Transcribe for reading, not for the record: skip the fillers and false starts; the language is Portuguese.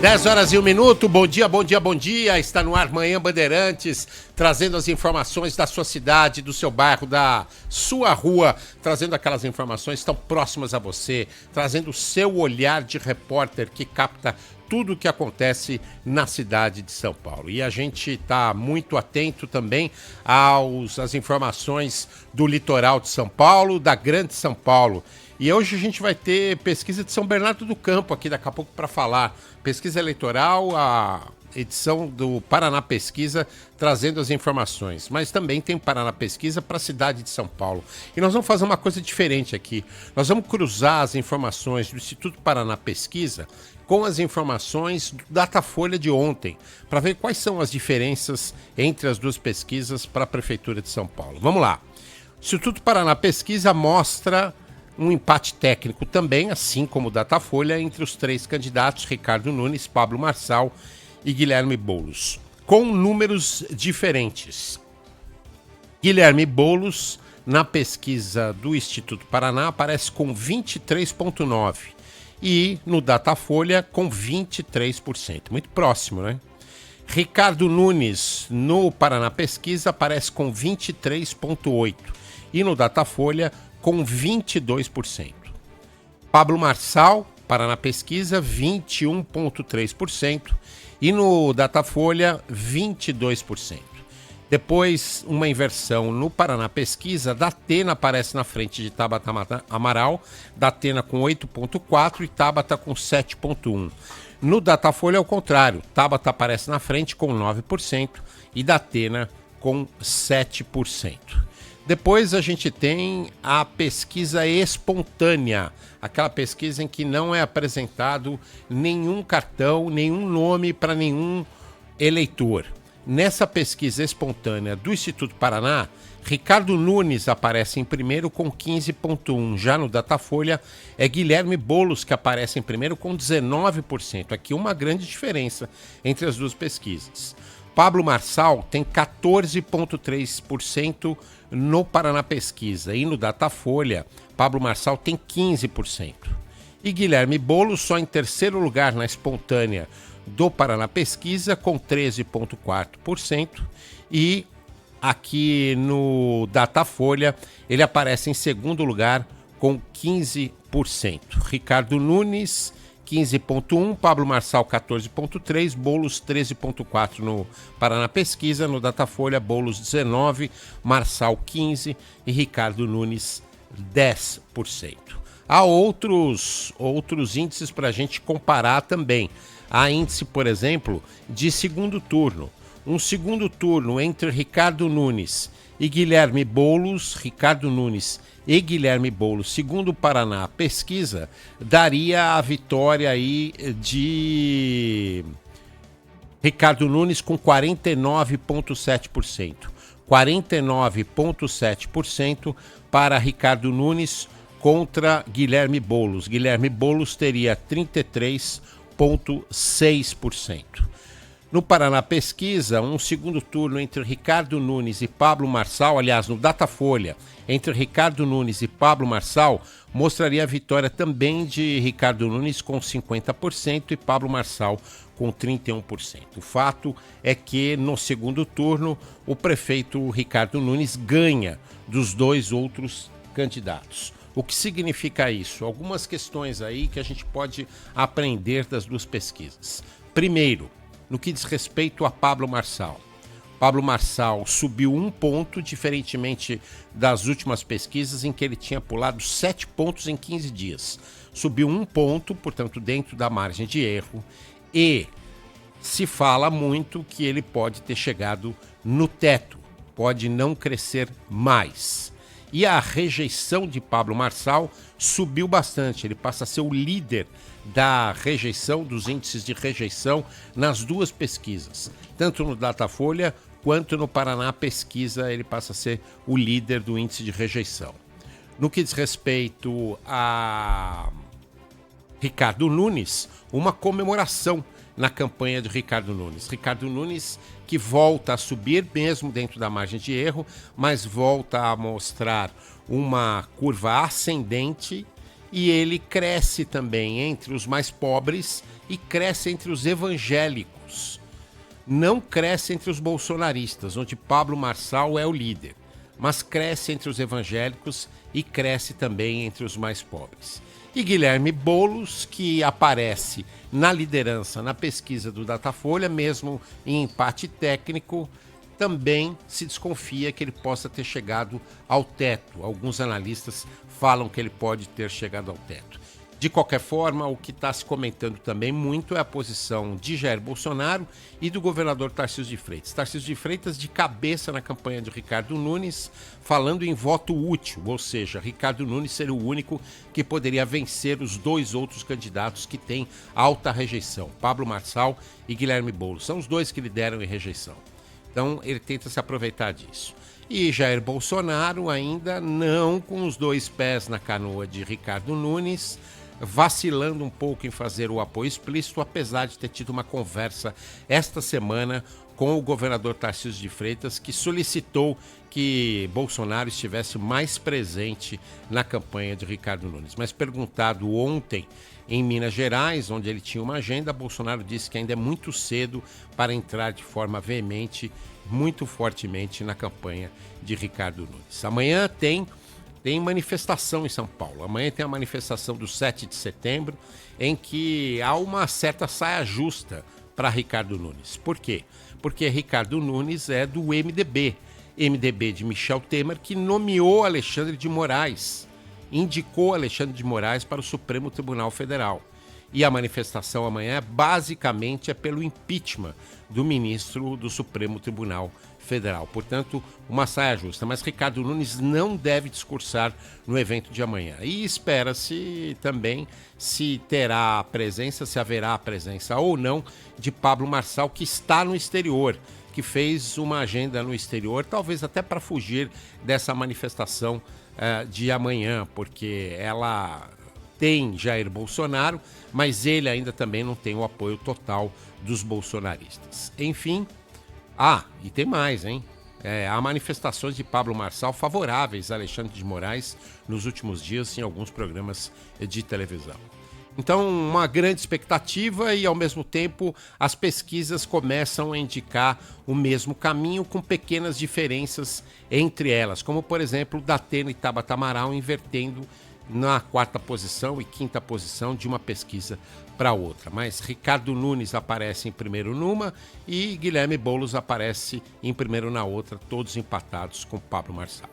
10h01, bom dia, bom dia, bom dia. Está no ar Manhã Bandeirantes, trazendo as informações da sua cidade, do seu bairro, da sua rua, trazendo aquelas informações que estão próximas a você, trazendo o seu olhar de repórter que capta tudo o que acontece na cidade de São Paulo. E a gente está muito atento também às informações do litoral de São Paulo, da Grande São Paulo. E hoje a gente vai ter pesquisa de São Bernardo do Campo aqui daqui a pouco para falar. Pesquisa eleitoral, a edição do Paraná Pesquisa trazendo as informações. Mas também tem Paraná Pesquisa para a cidade de São Paulo. E nós vamos fazer uma coisa diferente aqui. Nós vamos cruzar as informações do Instituto Paraná Pesquisa com as informações do Datafolha de ontem, para ver quais são as diferenças entre as duas pesquisas para a Prefeitura de São Paulo. Vamos lá. O Instituto Paraná Pesquisa mostra um empate técnico também, assim como o Datafolha, entre os três candidatos, Ricardo Nunes, Pablo Marçal e Guilherme Boulos, com números diferentes. Guilherme Boulos, na pesquisa do Instituto Paraná, aparece com 23,9% e no Datafolha com 23%. Muito próximo, né? Ricardo Nunes, no Paraná Pesquisa, aparece com 23,8% e no Datafolha com 22%. Pablo Marçal, Paraná Pesquisa, 21,3% e no Datafolha, 22%. Depois, uma inversão no Paraná Pesquisa, Datena aparece na frente de Tabata Amaral, Datena com 8,4% e Tabata com 7,1%. No Datafolha, ao contrário, Tabata aparece na frente com 9% e Datena com 7%. Depois a gente tem a pesquisa espontânea, aquela pesquisa em que não é apresentado nenhum cartão, nenhum nome para nenhum eleitor. Nessa pesquisa espontânea do Instituto Paraná, Ricardo Nunes aparece em primeiro com 15,1%. Já no Datafolha, é Guilherme Boulos que aparece em primeiro com 19%. Aqui uma grande diferença entre as duas pesquisas. Pablo Marçal tem 14,3% no Paraná Pesquisa e no Datafolha, Pablo Marçal tem 15%. E Guilherme Boulos só em terceiro lugar na espontânea do Paraná Pesquisa com 13,4% e aqui no Datafolha ele aparece em segundo lugar com 15%. Ricardo Nunes 15,1%, Pablo Marçal 14,3%, Boulos 13,4% no Paraná Pesquisa, no Datafolha, Boulos 19%, Marçal 15% e Ricardo Nunes 10%. Há outros índices para a gente comparar também. Há índice, por exemplo, de segundo turno. Um segundo turno entre Ricardo Nunes e Guilherme Boulos, Ricardo Nunes e Guilherme Boulos, segundo o Paraná Pesquisa, daria a vitória aí de Ricardo Nunes com 49,7%. 49,7% para Ricardo Nunes contra Guilherme Boulos. Guilherme Boulos teria 33,6%. No Paraná Pesquisa, um segundo turno entre Ricardo Nunes e Pablo Marçal, aliás, no Datafolha, entre Ricardo Nunes e Pablo Marçal, mostraria a vitória também de Ricardo Nunes com 50% e Pablo Marçal com 31%. O fato é que, no segundo turno, o prefeito Ricardo Nunes ganha dos dois outros candidatos. O que significa isso? Algumas questões aí que a gente pode aprender das duas pesquisas. Primeiro, no que diz respeito a Pablo Marçal. Pablo Marçal subiu 1 ponto, diferentemente das últimas pesquisas em que ele tinha pulado 7 pontos em 15 dias. Subiu 1 ponto, portanto, dentro da margem de erro, e se fala muito que ele pode ter chegado no teto, pode não crescer mais. E a rejeição de Pablo Marçal subiu bastante, ele passa a ser o líder da rejeição, dos índices de rejeição nas duas pesquisas, tanto no Datafolha quanto no Paraná Pesquisa, ele passa a ser o líder do índice de rejeição. No que diz respeito a Ricardo Nunes, uma comemoração na campanha de Ricardo Nunes. Ricardo Nunes que volta a subir mesmo dentro da margem de erro, mas volta a mostrar uma curva ascendente e ele cresce também entre os mais pobres e cresce entre os evangélicos. Não cresce entre os bolsonaristas, onde Pablo Marçal é o líder, mas cresce entre os evangélicos e cresce também entre os mais pobres. E Guilherme Boulos, que aparece na liderança na pesquisa do Datafolha, mesmo em empate técnico, também se desconfia que ele possa ter chegado ao teto. Alguns analistas falam que ele pode ter chegado ao teto. De qualquer forma, o que está se comentando também muito é a posição de Jair Bolsonaro e do governador Tarcísio de Freitas. Tarcísio de Freitas de cabeça na campanha de Ricardo Nunes, falando em voto útil, ou seja, Ricardo Nunes seria o único que poderia vencer os dois outros candidatos que têm alta rejeição, Pablo Marçal e Guilherme Boulos. São os dois que lideram em rejeição. Então, ele tenta se aproveitar disso. E Jair Bolsonaro ainda não com os dois pés na canoa de Ricardo Nunes, vacilando um pouco em fazer o apoio explícito, apesar de ter tido uma conversa esta semana com o governador Tarcísio de Freitas, que solicitou que Bolsonaro estivesse mais presente na campanha de Ricardo Nunes. Mas perguntado ontem em Minas Gerais, onde ele tinha uma agenda, Bolsonaro disse que ainda é muito cedo para entrar de forma veemente, muito fortemente na campanha de Ricardo Nunes. Amanhã tem manifestação em São Paulo. Amanhã tem a manifestação do 7 de setembro, em que há uma certa saia justa para Ricardo Nunes. Por quê? Porque Ricardo Nunes é do MDB de Michel Temer, que nomeou Alexandre de Moraes, indicou Alexandre de Moraes para o Supremo Tribunal Federal. E a manifestação amanhã basicamente é pelo impeachment do ministro do Supremo Tribunal Federal. Portanto, uma saia justa. Mas Ricardo Nunes não deve discursar no evento de amanhã. E espera-se também se terá a presença, se haverá a presença ou não de Pablo Marçal, que está no exterior, que fez uma agenda no exterior, talvez até para fugir dessa manifestação de amanhã, porque ela tem Jair Bolsonaro, mas ele ainda também não tem o apoio total dos bolsonaristas. Enfim, e tem mais, hein? Há manifestações de Pablo Marçal favoráveis a Alexandre de Moraes nos últimos dias em alguns programas de televisão. Então, uma grande expectativa e, ao mesmo tempo, as pesquisas começam a indicar o mesmo caminho com pequenas diferenças entre elas, como, por exemplo, Datena e Tabata Amaral invertendo na quarta posição e quinta posição de uma pesquisa para outra. Mas Ricardo Nunes aparece em primeiro numa e Guilherme Boulos aparece em primeiro na outra, todos empatados com Pablo Marçal.